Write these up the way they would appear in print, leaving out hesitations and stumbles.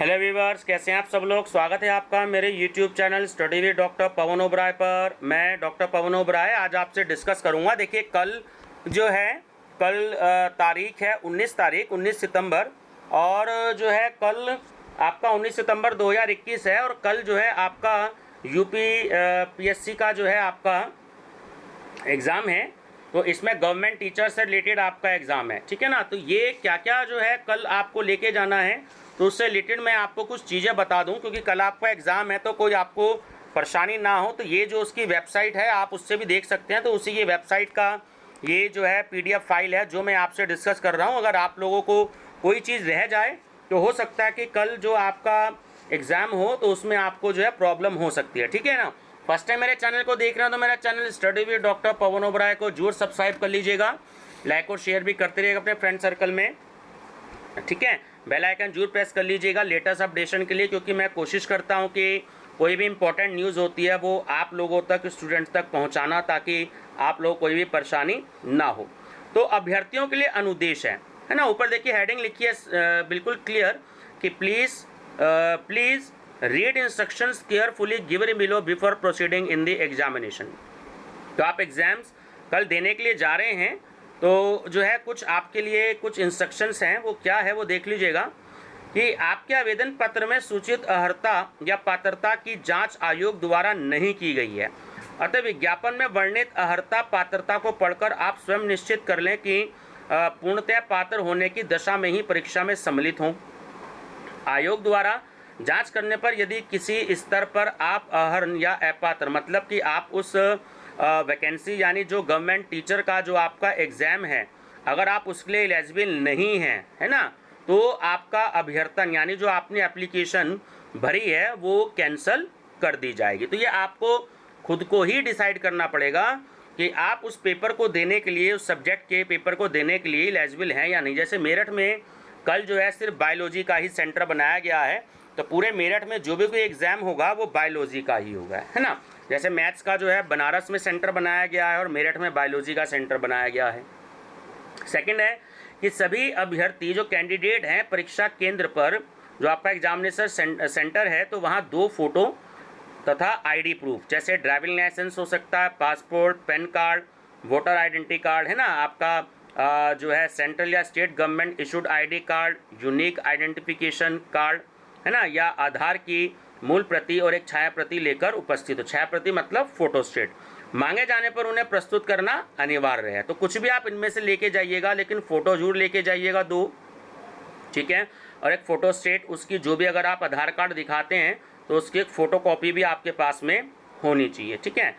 Hello viewers, कैसे हैं आप सब लोग। स्वागत है आपका मेरे YouTube channel study with doctor Pawan Oberoi पर। मैं डॉक्टर पवन ओबराय आज आपसे डिस्कस करूंगा। देखिए कल जो है तारीख है 19 सितंबर और जो है कल आपका 19 सितंबर 2021 है और कल जो है आपका यूपी पीएससी का जो है आपका एग्ज़ाम है। तो इसमें गवर्नमेंट टीचर से रिलेटेड आपका एग्ज़ाम है, ठीक है ना। तो ये क्या क्या जो है कल आपको लेके जाना है, तो उससे रिलेटेड मैं आपको कुछ चीज़ें बता दूं, क्योंकि कल आपका एग्ज़ाम है तो कोई आपको परेशानी ना हो। तो ये जो उसकी वेबसाइट है आप उससे भी देख सकते हैं। तो उसी ये वेबसाइट का ये जो है PDF फाइल है जो मैं आपसे डिस्कस कर रहा हूँ। अगर आप लोगों को कोई चीज़ रह जाए तो हो सकता है कि कल जो आपका एग्ज़ाम हो तो उसमें आपको जो है प्रॉब्लम हो सकती है, ठीक है ना। फर्स्ट टाइम मेरे चैनल को देख रहे हैं तो मेरा channel study with doctor Pawan Oberoi को जरूर सब्सक्राइब कर लीजिएगा। लाइक और शेयर भी करते रहिएगा अपने फ्रेंड सर्कल में, ठीक है। बेल आइकन जरूर प्रेस कर लीजिएगा लेटेस्ट अपडेशन के लिए, क्योंकि मैं कोशिश करता हूं कि कोई भी इंपॉर्टेंट न्यूज़ होती है वो आप लोगों तक, स्टूडेंट्स तक पहुंचाना, ताकि आप लोग कोई भी परेशानी ना हो। तो अभ्यर्थियों के लिए अनुदेश है ना। ऊपर देखिए हेडिंग लिखी है बिल्कुल क्लियर कि please read instructions carefully given below before proceeding in the examination. तो आप एग्ज़ाम्स कल देने के लिए जा रहे हैं तो जो है कुछ आपके लिए कुछ इंस्ट्रक्शंस हैं, वो क्या है वो देख लीजिएगा कि आपके आवेदन पत्र में सूचित अर्हता या पात्रता की जांच आयोग द्वारा नहीं की गई है। अतः विज्ञापन में वर्णित अर्हता पात्रता को पढ़कर आप स्वयं निश्चित कर लें कि पूर्णतः पात्र होने की दशा में ही परीक्षा में सम्मिलित हों। आयोग द्वारा जांच करने पर यदि किसी स्तर पर आप अहर्न या अपात्र, मतलब कि आप उस वैकेंसी यानी जो गवर्नमेंट टीचर का जो आपका एग्ज़ाम है, अगर आप उसके लिए एलिजिबल नहीं हैं, है ना, तो आपका अभ्यर्थन यानी जो आपने एप्लीकेशन भरी है वो कैंसिल कर दी जाएगी। तो ये आपको खुद को ही डिसाइड करना पड़ेगा कि आप उस पेपर को देने के लिए, उस सब्जेक्ट के पेपर को देने के लिए एलिजिबल हैं या नहीं। जैसे मेरठ में कल जो है सिर्फ बायोलॉजी का ही सेंटर बनाया गया है, तो पूरे मेरठ में जो भी कोई एग्ज़ाम होगा वो बायोलॉजी का ही होगा, है ना। जैसे मैथ्स का जो है बनारस में सेंटर बनाया गया है और मेरठ में बायोलॉजी का सेंटर बनाया गया है। सेकंड है कि सभी अभ्यर्थी जो कैंडिडेट हैं परीक्षा केंद्र पर जो आपका एग्जामिनेशन सेंटर है, तो वहाँ 2 फोटो तथा ID प्रूफ, जैसे ड्राइविंग लाइसेंस हो सकता है, passport, pan card, voter identity card, है ना, आपका जो है सेंट्रल या state government issued ID card, unique identification card, है ना, या आधार की मूल प्रति और एक छाया प्रति लेकर उपस्थित हो। छाया प्रति मतलब फोटोस्टेट मांगे जाने पर उन्हें प्रस्तुत करना अनिवार्य है। तो कुछ भी आप इनमें से लेके जाइएगा, लेकिन फोटो जरूर लेके जाइएगा 2, ठीक है। और एक फोटोस्टेट, उसकी जो भी अगर आप आधार कार्ड दिखाते हैं तो उसकी एक फ़ोटो कॉपी भी आपके पास में होनी चाहिए, ठीक है।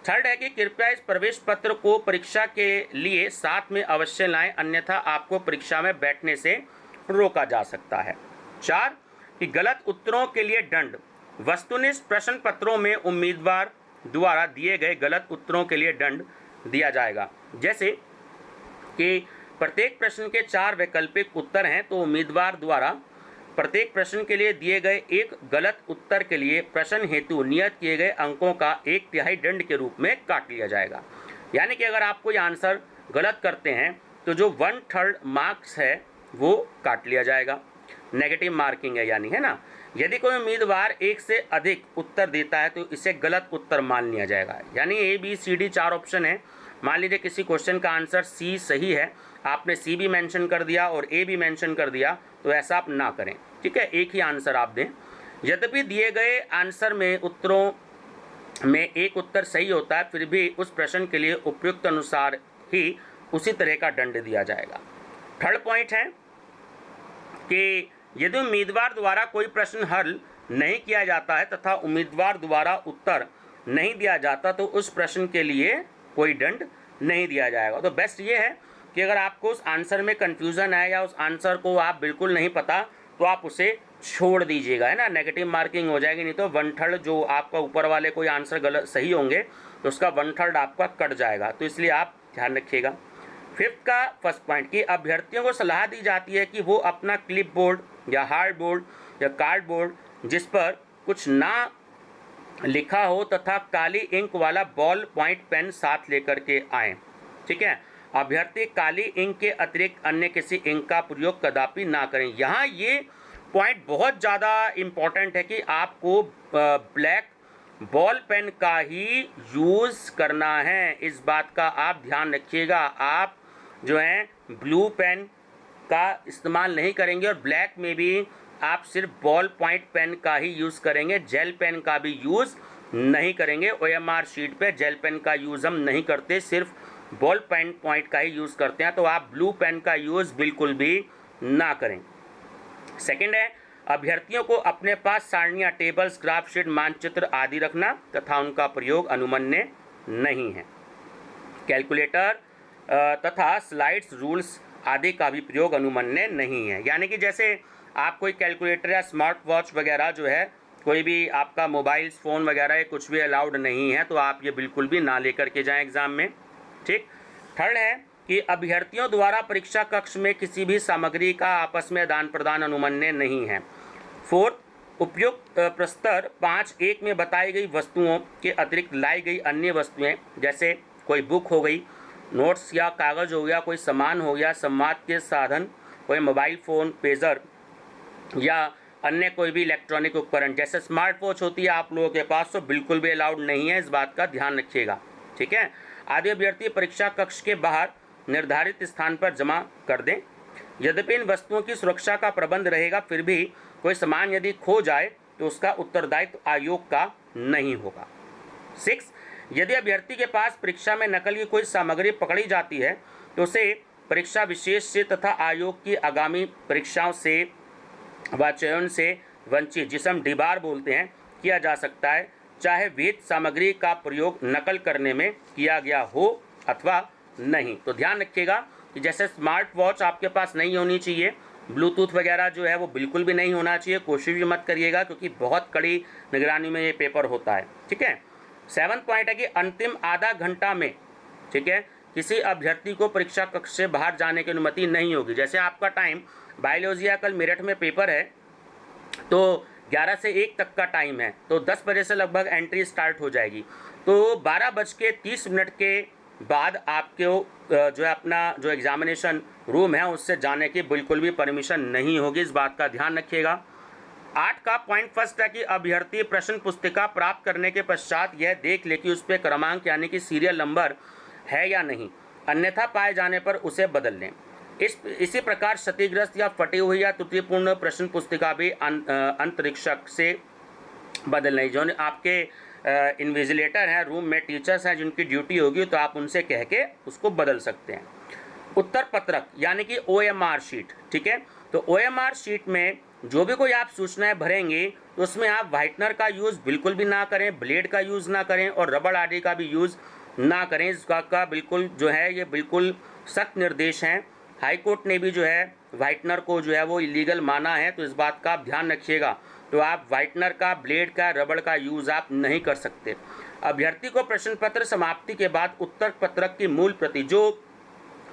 थर्ड है कि कृपया इस प्रवेश पत्र को परीक्षा के लिए साथ में अवश्य लाएं, अन्यथा आपको परीक्षा में बैठने से रोका जा सकता है। 4 कि गलत उत्तरों के लिए दंड। वस्तुनिष्ठ प्रश्न पत्रों में उम्मीदवार द्वारा दिए गए गलत उत्तरों के लिए दंड दिया जाएगा। जैसे कि प्रत्येक प्रश्न के 4 वैकल्पिक उत्तर हैं, तो उम्मीदवार द्वारा प्रत्येक प्रश्न के लिए दिए गए एक गलत उत्तर के लिए प्रश्न हेतु नियत किए गए अंकों का 1/3 दंड के रूप में काट लिया जाएगा। यानी कि अगर आप कोई आंसर गलत करते हैं तो जो 1/3 मार्क्स है वो काट लिया जाएगा। नेगेटिव मार्किंग है यानी, है ना। यदि कोई उम्मीदवार 1 से अधिक उत्तर देता है तो इसे गलत उत्तर मान लिया जाएगा। यानी ABCD 4 ऑप्शन है, मान लीजिए किसी क्वेश्चन का आंसर C सही है, आपने C भी मेंशन कर दिया और A भी मेंशन कर दिया, तो ऐसा आप ना करें, ठीक है। एक ही आंसर आप दें। यद्यपि दिए गए आंसर में उत्तरों में एक उत्तर सही होता है, फिर भी उस प्रश्न के लिए उपयुक्त अनुसार ही उसी तरह का दंड दिया जाएगा। थर्ड पॉइंट है कि यदि उम्मीदवार द्वारा कोई प्रश्न हल नहीं किया जाता है तथा उम्मीदवार द्वारा उत्तर नहीं दिया जाता तो उस प्रश्न के लिए कोई दंड नहीं दिया जाएगा। तो बेस्ट ये है कि अगर आपको उस आंसर में कन्फ्यूज़न है या उस आंसर को आप बिल्कुल नहीं पता तो आप उसे छोड़ दीजिएगा, है ना। नेगेटिव मार्किंग हो जाएगी, नहीं तो 1/3 जो आपका ऊपर वाले कोई आंसर गलत सही होंगे तो उसका 1/3 आपका कट जाएगा, तो इसलिए आप ध्यान रखिएगा। 5th का फर्स्ट पॉइंट कि अभ्यर्थियों को सलाह दी जाती है कि वो अपना क्लिप बोर्ड या हार्ड बोर्ड या कार्ड बोर्ड जिस पर कुछ ना लिखा हो तथा काली इंक वाला बॉल पॉइंट पेन साथ लेकर के आएँ, ठीक है। अभ्यर्थी काली इंक के अतिरिक्त अन्य किसी इंक का प्रयोग कदापि ना करें। यहाँ ये पॉइंट बहुत ज़्यादा इम्पॉर्टेंट है कि आपको ब्लैक बॉल पेन का ही यूज़ करना है, इस बात का आप ध्यान रखिएगा। आप जो है ब्लू पेन का इस्तेमाल नहीं करेंगे और ब्लैक में भी आप सिर्फ बॉल पॉइंट पेन का ही यूज़ करेंगे, जेल पेन का भी यूज़ नहीं करेंगे। OMR शीट पे जेल पेन का यूज़ हम नहीं करते, सिर्फ बॉल पेन पॉइंट का ही यूज़ करते हैं, तो आप ब्लू पेन का यूज़ बिल्कुल भी ना करें। सेकंड है, अभ्यर्थियों को अपने पास सारणियाँ, टेबल्स, ग्राफ शीट, मानचित्र आदि रखना तथा उनका प्रयोग अनुमन्य नहीं है। कैलकुलेटर तथा स्लाइड्स, रूल्स आदि का भी प्रयोग अनुमन्य नहीं है। यानी कि जैसे आप कोई कैलकुलेटर या स्मार्ट वॉच वगैरह जो है, कोई भी आपका मोबाइल फ़ोन वगैरह ये कुछ भी अलाउड नहीं है, तो आप ये बिल्कुल भी ना लेकर के जाएं एग्ज़ाम में। ठीक। थर्ड है कि अभ्यर्थियों द्वारा परीक्षा कक्ष में किसी भी सामग्री का आपस में आदान प्रदान अनुमन्य नहीं है। फोर्थ, उपयुक्त प्रस्तर 5.1 में बताई गई वस्तुओं के अतिरिक्त लाई गई अन्य वस्तुएं, जैसे कोई बुक हो गई, नोट्स या कागज़ हो गया, कोई सामान हो गया, संवाद के साधन, कोई मोबाइल फ़ोन, पेजर या अन्य कोई भी इलेक्ट्रॉनिक उपकरण जैसे स्मार्ट वॉच होती है आप लोगों के पास, तो बिल्कुल भी अलाउड नहीं है, इस बात का ध्यान रखिएगा। ठीक है। आदि अभ्यर्थी परीक्षा कक्ष के बाहर निर्धारित स्थान पर जमा कर दें। यद्यपि इन वस्तुओं की सुरक्षा का प्रबंध रहेगा, फिर भी कोई सामान यदि खो जाए तो उसका उत्तरदायित्व आयोग का नहीं होगा। 6, यदि अभ्यर्थी के पास परीक्षा में नकल की कोई सामग्री पकड़ी जाती है तो उसे परीक्षा विशेष से तथा आयोग की आगामी परीक्षाओं से व चयन से वंचित, जिसे हम डिबार बोलते हैं, किया जा सकता है, चाहे वेद सामग्री का प्रयोग नकल करने में किया गया हो अथवा नहीं। तो ध्यान रखिएगा कि जैसे स्मार्ट वॉच आपके पास नहीं होनी चाहिए, ब्लूटूथ वगैरह जो है वो बिल्कुल भी नहीं होना चाहिए, कोशिश भी मत करिएगा क्योंकि बहुत कड़ी निगरानी में ये पेपर होता है। ठीक है। 7वां पॉइंट है कि अंतिम आधा घंटा में, ठीक है, किसी अभ्यर्थी को परीक्षा कक्ष से बाहर जाने की अनुमति नहीं होगी। जैसे आपका टाइम बायोलॉजी या कल मेरठ में पेपर है तो 11 से 1 तक का टाइम है, तो 10 बजे से लगभग एंट्री स्टार्ट हो जाएगी, तो 12:30 के बाद आपको जो है अपना जो एग्जामिनेशन रूम है उससे जाने की बिल्कुल भी परमिशन नहीं होगी, इस बात का ध्यान रखिएगा। 8 का पॉइंट फर्स्ट है कि अभ्यर्थी प्रश्न पुस्तिका प्राप्त करने के पश्चात यह देख ले कि उस पर क्रमांक यानी कि सीरियल नंबर है या नहीं, अन्यथा पाए जाने पर उसे बदल लें। इसी प्रकार क्षतिग्रस्त या फटी हुई या त्रुटिपूर्ण प्रश्न पुस्तिका भी अंतरिक्षक से बदल लें। जो आपके इन्विजिलेटर हैं, रूम में टीचर्स हैं जिनकी ड्यूटी होगी, तो आप उनसे कह के उसको बदल सकते हैं। उत्तर पत्रक यानी कि OMR शीट, ठीक है, तो OMR शीट में जो भी कोई आप सूचनाएं भरेंगे तो उसमें आप व्हाइटनर का यूज़ बिल्कुल भी ना करें, ब्लेड का यूज़ ना करें और रबड़ आदि का भी यूज़ ना करें। इसका बिल्कुल जो है ये बिल्कुल सख्त निर्देश हैं। हाई कोर्ट ने भी जो है व्हाइटनर को जो है वो इलीगल माना है, तो इस बात का आप ध्यान रखिएगा। तो आप व्हाइटनर का, ब्लेड का, रबड़ का यूज़ आप नहीं कर सकते। अभ्यर्थी को प्रश्न पत्र समाप्ति के बाद उत्तर पत्रक की मूल प्रति, जो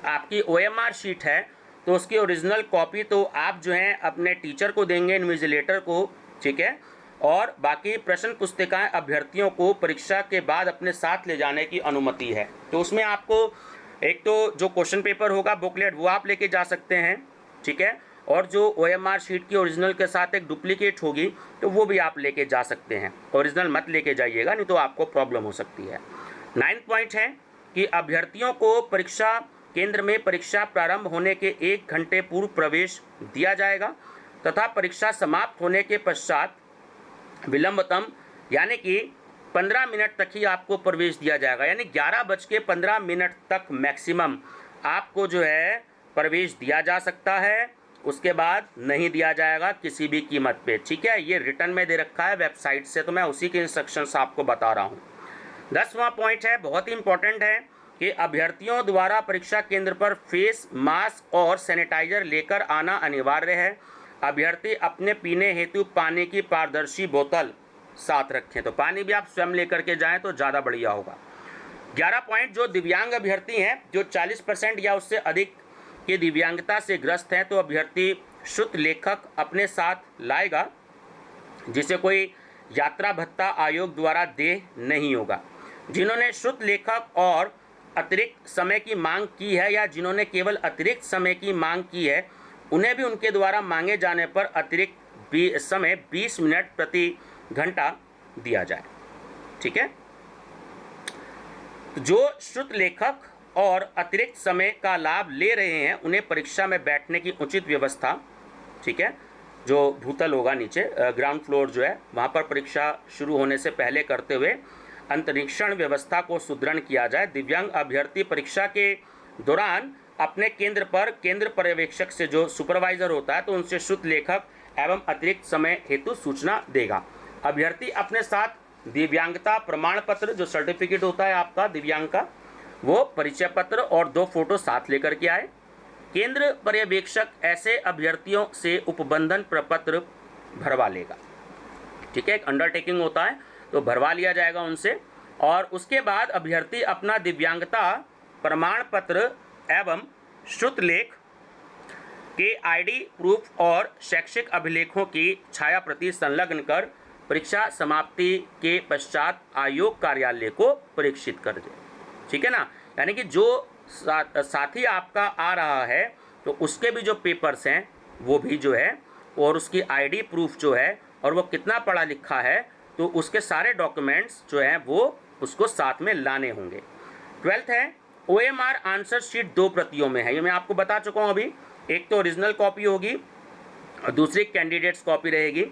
आपकी OMR शीट है, तो उसकी ओरिजिनल कॉपी तो आप जो है अपने टीचर को देंगे, इन्विजिलेटर को, ठीक है, और बाकी प्रश्न पुस्तिकाएं अभ्यर्थियों को परीक्षा के बाद अपने साथ ले जाने की अनुमति है। तो उसमें आपको एक तो जो क्वेश्चन पेपर होगा, बुकलेट, वो आप लेके जा सकते हैं, ठीक है, और जो OMR शीट की ओरिजिनल के साथ एक डुप्लीकेट होगी तो वो भी आप लेके जा सकते हैं। ओरिजिनल मत लेके जाइएगा, नहीं तो आपको प्रॉब्लम हो सकती है। 9वां पॉइंट है कि अभ्यर्थियों को परीक्षा केंद्र में परीक्षा प्रारंभ होने के 1 घंटे पूर्व प्रवेश दिया जाएगा तथा परीक्षा समाप्त होने के पश्चात विलंबतम यानी कि 15 मिनट तक ही आपको प्रवेश दिया जाएगा, यानी 11:15 तक मैक्सिमम आपको जो है प्रवेश दिया जा सकता है, उसके बाद नहीं दिया जाएगा किसी भी कीमत पे। ठीक है, ये रिटर्न में दे रखा है वेबसाइट से, तो मैं उसी के इंस्ट्रक्शंस आपको बता रहा हूँ। 10वां पॉइंट है, बहुत ही इंपॉर्टेंट है कि अभ्यर्थियों द्वारा परीक्षा केंद्र पर फेस मास्क और सैनिटाइजर लेकर आना अनिवार्य है। अभ्यर्थी अपने पीने हेतु पानी की पारदर्शी बोतल साथ रखें, तो पानी भी आप स्वयं लेकर के जाएं तो ज़्यादा बढ़िया होगा। 11 पॉइंट, जो दिव्यांग अभ्यर्थी हैं, जो 40% या उससे अधिक की दिव्यांगता से ग्रस्त हैं, तो अभ्यर्थी शुद्ध लेखक अपने साथ लाएगा जिसे कोई यात्रा भत्ता आयोग द्वारा देय नहीं होगा। जिन्होंने शुद्ध लेखक और अतिरिक्त समय की मांग की है या जिन्होंने केवल अतिरिक्त समय की मांग की है, उन्हें भी उनके द्वारा मांगे जाने पर अतिरिक्त समय 20 मिनट प्रति घंटा दिया जाए। ठीक है, जो श्रुत लेखक और अतिरिक्त समय का लाभ ले रहे हैं उन्हें परीक्षा में बैठने की उचित व्यवस्था, ठीक है, जो भूतल होगा नीचे ग्राउंड फ्लोर जो है वहाँ पर परीक्षा शुरू होने से पहले करते हुए अंतरिक्षण व्यवस्था को सुदृढ़ किया जाए। दिव्यांग अभ्यर्थी परीक्षा के दौरान अपने केंद्र पर केंद्र पर्यवेक्षक से जो सुपरवाइजर होता है तो उनसे श्रुत लेखक एवं अतिरिक्त समय हेतु सूचना देगा। अभ्यर्थी अपने साथ दिव्यांगता प्रमाण पत्र जो सर्टिफिकेट होता है आपका दिव्यांग का, वो परिचय पत्र और 2 फोटो साथ लेकर के आए। केंद्र पर्यवेक्षक ऐसे अभ्यर्थियों से उपबंधन प्रपत्र भरवा लेगा। ठीक है, एक अंडरटेकिंग होता है तो भरवा लिया जाएगा उनसे, और उसके बाद अभ्यर्थी अपना दिव्यांगता प्रमाण पत्र एवं श्रुत लेख के आईडी प्रूफ और शैक्षिक अभिलेखों की छाया प्रति संलग्न कर परीक्षा समाप्ति के पश्चात आयोग कार्यालय को परीक्षित कर दे। ठीक है ना, यानी कि जो साथी आपका आ रहा है तो उसके भी जो पेपर्स हैं वो भी जो है, और उसकी आईडी प्रूफ जो है, और वो कितना पढ़ा लिखा है, तो उसके सारे डॉक्यूमेंट्स जो हैं वो उसको साथ में लाने होंगे। 12th है OMR आंसर शीट 2 प्रतियों में है, ये मैं आपको बता चुका हूँ अभी। एक तो ओरिजिनल कॉपी होगी और दूसरी कैंडिडेट्स कॉपी रहेगी।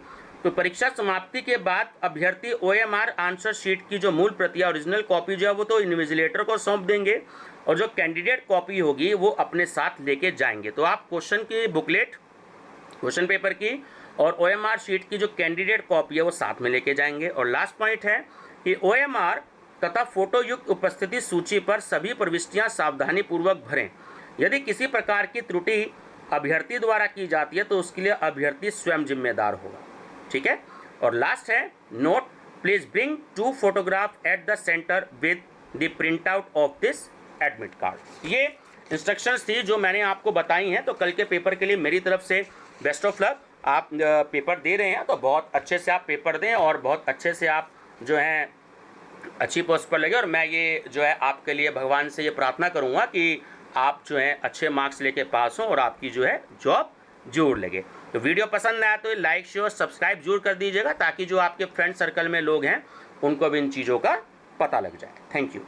तो परीक्षा समाप्ति के बाद अभ्यर्थी OMR आंसर शीट की जो मूल प्रति ओरिजिनल कॉपी जो है वो तो इन्विजिलेटर को सौंप देंगे, और जो कैंडिडेट कॉपी होगी वो अपने साथ लेके जाएंगे। तो आप क्वेश्चन की बुकलेट, क्वेश्चन पेपर की और OMR शीट की जो कैंडिडेट कॉपी है वो साथ में लेके जाएंगे। और लास्ट पॉइंट है कि OMR तथा फोटो युक्त उपस्थिति सूची पर सभी प्रविष्टियां सावधानी पूर्वक भरें। यदि किसी प्रकार की त्रुटि अभ्यर्थी द्वारा की जाती है तो उसके लिए अभ्यर्थी स्वयं जिम्मेदार होगा। ठीक है, और लास्ट है note, please bring 2 photograph at the centre with the print out of this admit card. ये इंस्ट्रक्शंस थी जो मैंने आपको बताई हैं। तो कल के पेपर के लिए मेरी तरफ से बेस्ट ऑफ लक। आप पेपर दे रहे हैं तो बहुत अच्छे से आप पेपर दें और बहुत अच्छे से आप जो हैं अच्छी पोस्ट पर लगे। और मैं ये जो है आपके लिए भगवान से ये प्रार्थना करूँगा कि आप जो है अच्छे मार्क्स लेके पास हों और आपकी जो है जॉब जरूर लगे। तो वीडियो पसंद आया तो लाइक शेयर सब्सक्राइब जरूर कर दीजिएगा, ताकि जो आपके फ्रेंड सर्कल में लोग हैं उनको भी इन चीज़ों का पता लग जाए। Thank you.